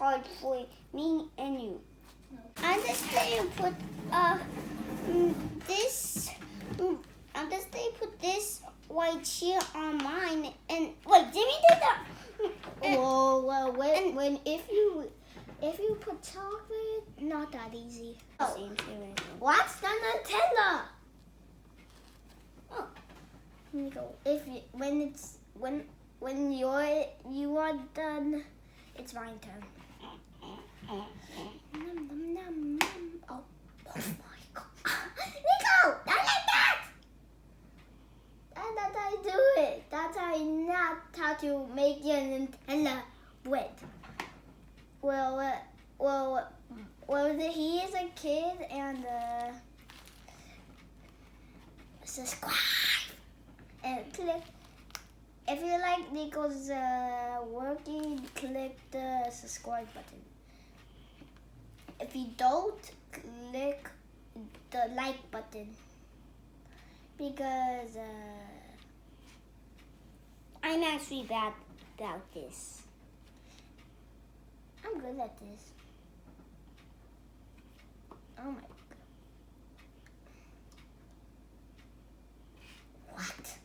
hard for me and you. I'm just going to put this. I'm just going to put this white here on mine. And wait, Jimmy did that. Well, if you put chocolate, not that easy. Oh. What's the Nutella? Oh. Nico, when you are done, it's my turn. Nom, nom, nom, nom. Oh my God, Nico, not like that. That's how I do it. That's not how to make your Nutella bread. Well, he is a kid and subscribe and click. If you like Nico's working, click the subscribe button. If you don't, click the like button because I'm actually bad about this. I'm good at this. Oh my God. What?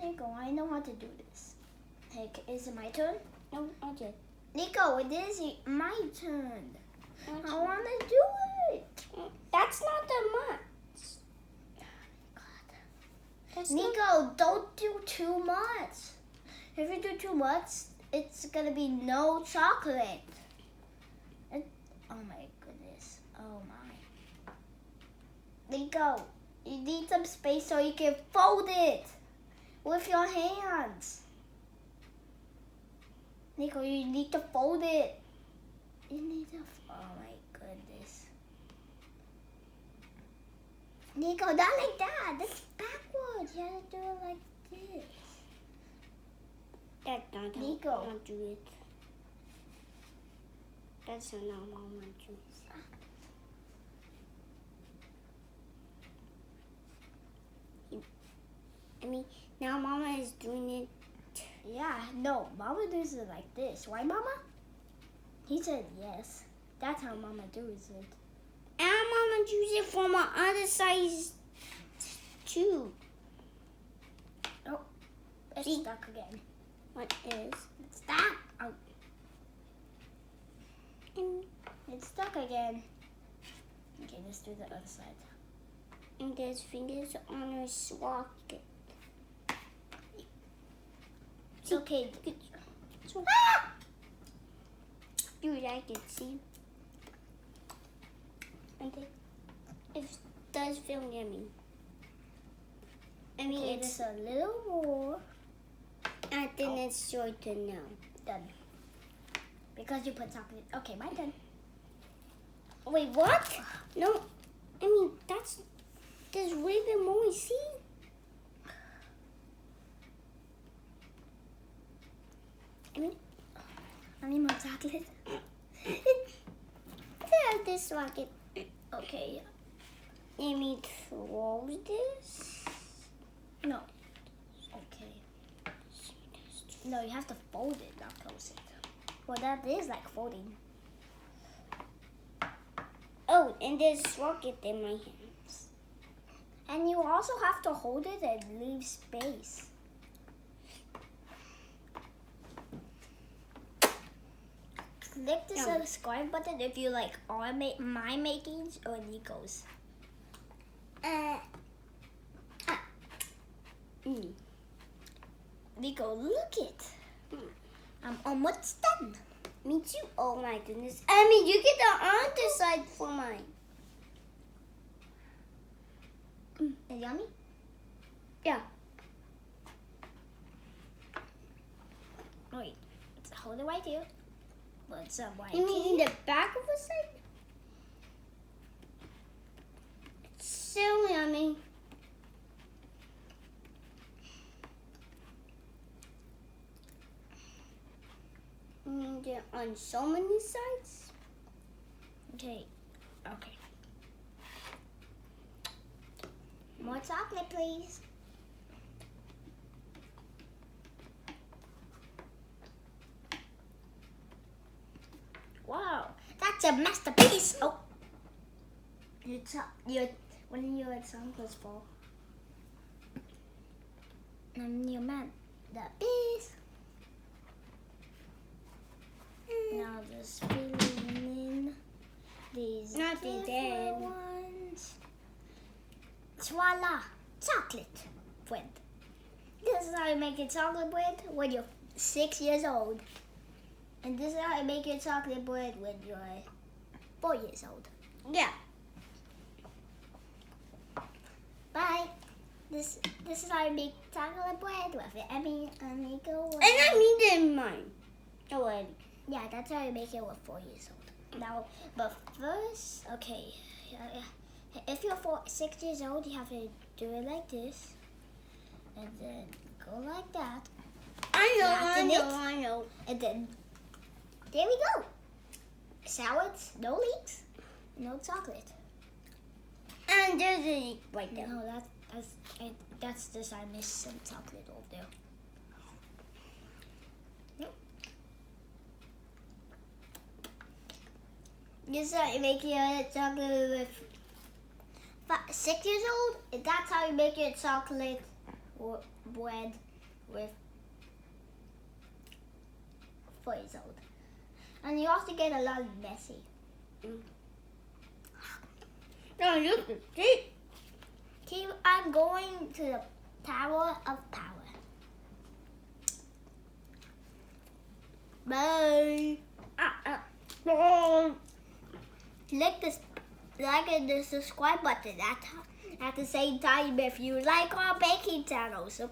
Nico, I know how to do this. Hey, is it my turn? No, I did. Nico, it is my turn. I want to do it. That's not that much. God. Nico, don't do too much. If you do too much, it's going to be no chocolate. Oh my goodness. Oh my. Nico, you need some space so you can fold it with your hands. Nico, you need to fold it. You need to. Oh my goodness. Nico, not like that. That's backwards. You have to do it like this. That's not how Nico. Mama do it. That's not how Mama do it. I mean, now Mama is doing it. Yeah, no, Mama does it like this. Right, Mama? He said yes. That's how Mama does it. And Mama does it for my other side too. Oh, it's See? stuck again. What is? It's stuck. Oh, And, it's stuck again. Okay, let's do the other side. and there's fingers on her socket. It's okay. So, dude, I can see. And it does feel yummy. I mean, Okay, it's. just a little more. I think it's your turn now. Done. Because you put chocolate. Okay, my turn. Wait, what? No, I mean there's way bit more. See? I need more chocolate. There's this rocket. Okay. Let me throw this. No. Okay. No, you have to fold it, not close it. Well, that is like folding. Oh, and there's rocket in my hands. And you also have to hold it and leave space. Click the subscribe button if you like my makings or Nico's. Nico, look it. I'm almost done. Me too. Oh my goodness. I mean, you get the other side for mine. Is it yummy? Yeah. Wait, let's hold it right here. What's up, right You mean in here? the back of the side? It's so yummy. They're on so many sides. Okay. More chocolate, please. That's a masterpiece. Oh. When your chocolates fall. And you meant the piece. Now just filling in these Not the different dead. ones. Voila! Chocolate bread. This is how you make your chocolate bread when you're 6 years old. And this is how you make your chocolate bread when you're 4 years old. Yeah. Bye. This is how you make chocolate bread with Emi and Nico. And I needed mine already. Yeah, that's how you make it with 4 years old. Now, but first, okay. If you're 6 years old, you have to do it like this. And then go like that. I know. And then, there we go. Salads, no leaks, no chocolate. And there's a leak right there. No, that's this. I missed some chocolate over there. Nope. This is how you make your chocolate with 6 years old. And that's how you make your chocolate bread with 4 years old. And you also get a lot messy. No, you can see. I'm going to the Tower of Power. Bye. Click the subscribe button at the same time if you like our baking channel. So